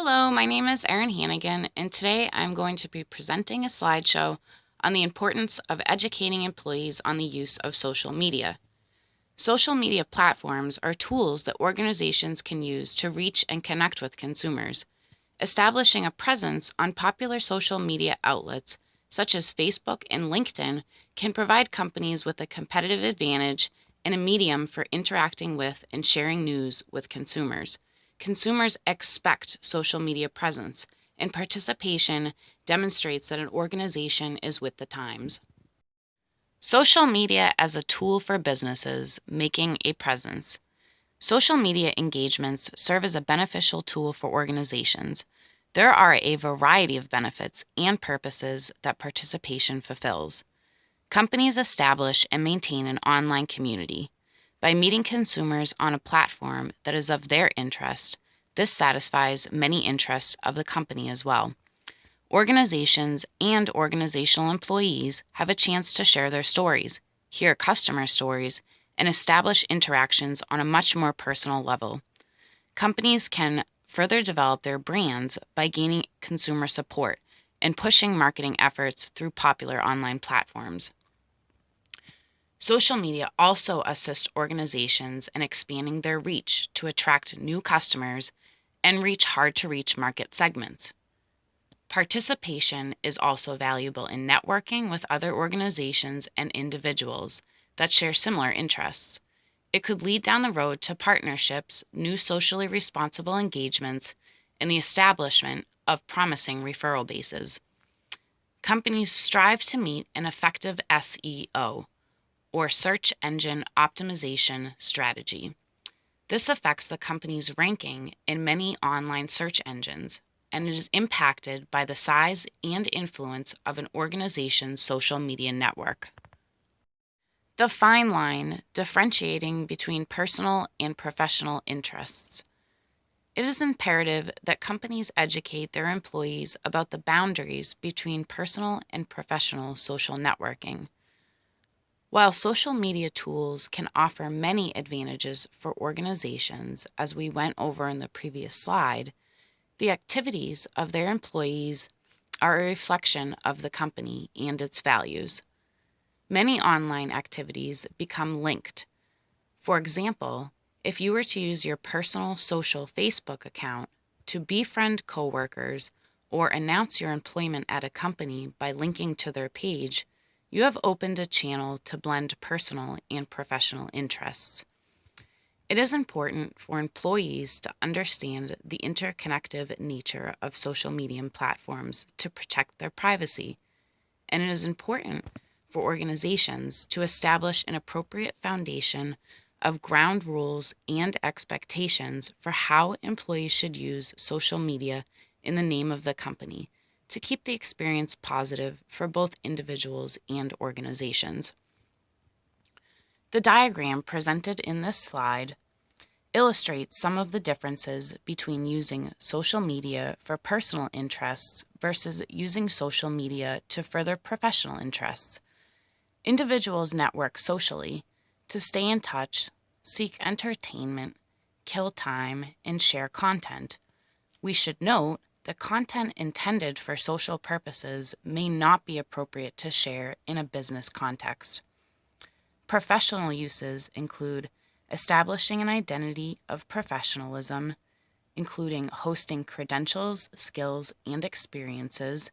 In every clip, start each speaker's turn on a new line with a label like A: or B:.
A: Hello, my name is Erin Hannigan, and today I'm going to be presenting a slideshow on the importance of educating employees on the use of social media. Social media platforms are tools that organizations can use to reach and connect with consumers. Establishing a presence on popular social media outlets such as Facebook and LinkedIn can provide companies with a competitive advantage and a medium for interacting with and sharing news with consumers. Consumers expect social media presence, and participation demonstrates that an organization is with the times. Social media as a tool for businesses making a presence. Social media engagements serve as a beneficial tool for organizations. There are a variety of benefits and purposes that participation fulfills. Companies establish and maintain an online community. By meeting consumers on a platform that is of their interest, this satisfies many interests of the company as well. Organizations and organizational employees have a chance to share their stories, hear customer stories, and establish interactions on a much more personal level. Companies can further develop their brands by gaining consumer support and pushing marketing efforts through popular online platforms. Social media also assist organizations in expanding their reach to attract new customers and reach hard-to-reach market segments. Participation is also valuable in networking with other organizations and individuals that share similar interests. It could lead down the road to partnerships, new socially responsible engagements, and the establishment of promising referral bases. Companies strive to meet an effective SEO, or search engine optimization strategy. This affects the company's ranking in many online search engines, and it is impacted by the size and influence of an organization's social media network. The fine line differentiating between personal and professional interests. It is imperative that companies educate their employees about the boundaries between personal and professional social networking. While social media tools can offer many advantages for organizations, as we went over in the previous slide, the activities of their employees are a reflection of the company and its values. Many online activities become linked. For example, if you were to use your personal social Facebook account to befriend coworkers or announce your employment at a company by linking to their page, you have opened a channel to blend personal and professional interests. It is important for employees to understand the interconnected nature of social media platforms to protect their privacy, and it is important for organizations to establish an appropriate foundation of ground rules and expectations for how employees should use social media in the name of the company to keep the experience positive for both individuals and organizations. The diagram presented in this slide illustrates some of the differences between using social media for personal interests versus using social media to further professional interests. Individuals network socially to stay in touch, seek entertainment, kill time, and share content. We should note that content intended for social purposes may not be appropriate to share in a business context. Professional uses include establishing an identity of professionalism, including hosting credentials, skills, and experiences,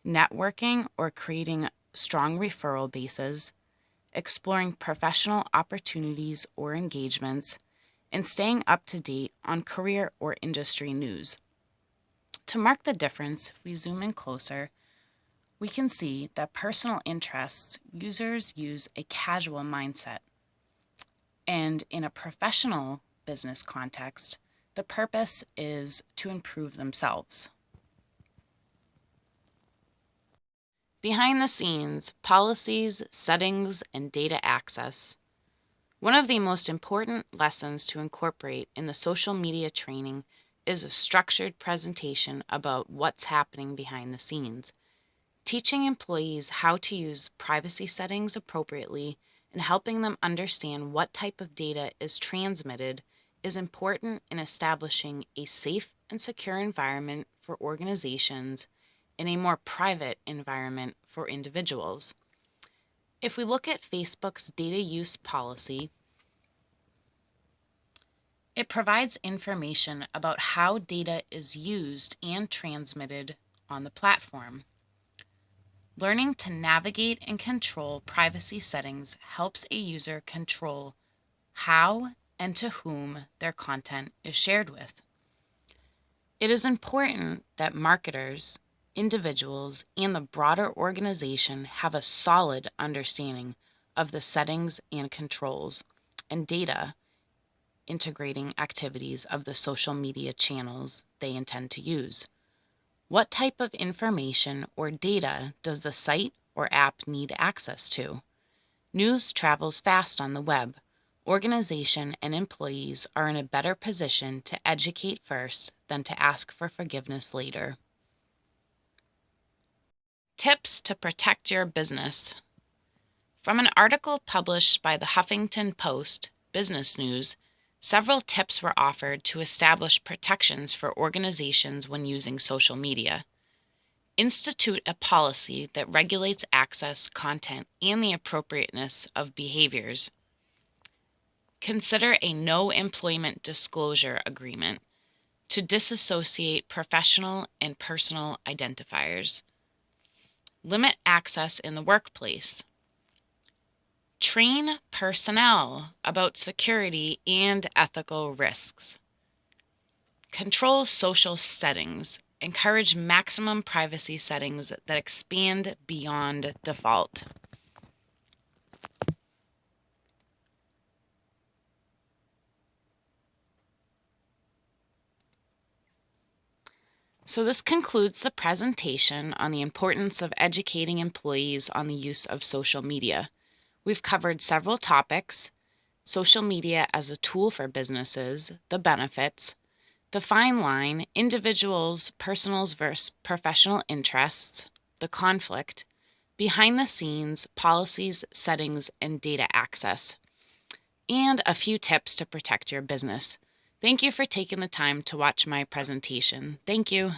A: networking or creating strong referral bases, exploring professional opportunities or engagements, and staying up to date on career or industry news. To mark the difference, if we zoom in closer, we can see that personal interests users use a casual mindset. And in a professional business context, the purpose is to improve themselves. Behind the scenes, policies, settings, and data access. One of the most important lessons to incorporate in the social media training is a structured presentation about what's happening behind the scenes. Teaching employees how to use privacy settings appropriately and helping them understand what type of data is transmitted is important in establishing a safe and secure environment for organizations and a more private environment for individuals. If we look at Facebook's data use policy, it provides information about how data is used and transmitted on the platform. Learning to navigate and control privacy settings helps a user control how and to whom their content is shared with. It is important that marketers, individuals, and the broader organization have a solid understanding of the settings and controls and data integrating activities of the social media channels they intend to use. What type of information or data does the site or app need access to? News travels fast on the web. Organization and employees are in a better position to educate first than to ask for forgiveness later. Tips to protect your business. From an article published by the Huffington Post Business News, several tips were offered to establish protections for organizations when using social media. Institute a policy that regulates access, content, and the appropriateness of behaviors. Consider a no employment disclosure agreement to disassociate professional and personal identifiers. Limit access in the workplace. Train personnel about security and ethical risks. Control social settings. Encourage maximum privacy settings that expand beyond default. So this concludes the presentation on the importance of educating employees on the use of social media. We've covered several topics: social media as a tool for businesses, the benefits, the fine line, individuals' personal versus professional interests, the conflict, behind the scenes, policies, settings, and data access, and a few tips to protect your business. Thank you for taking the time to watch my presentation. Thank you.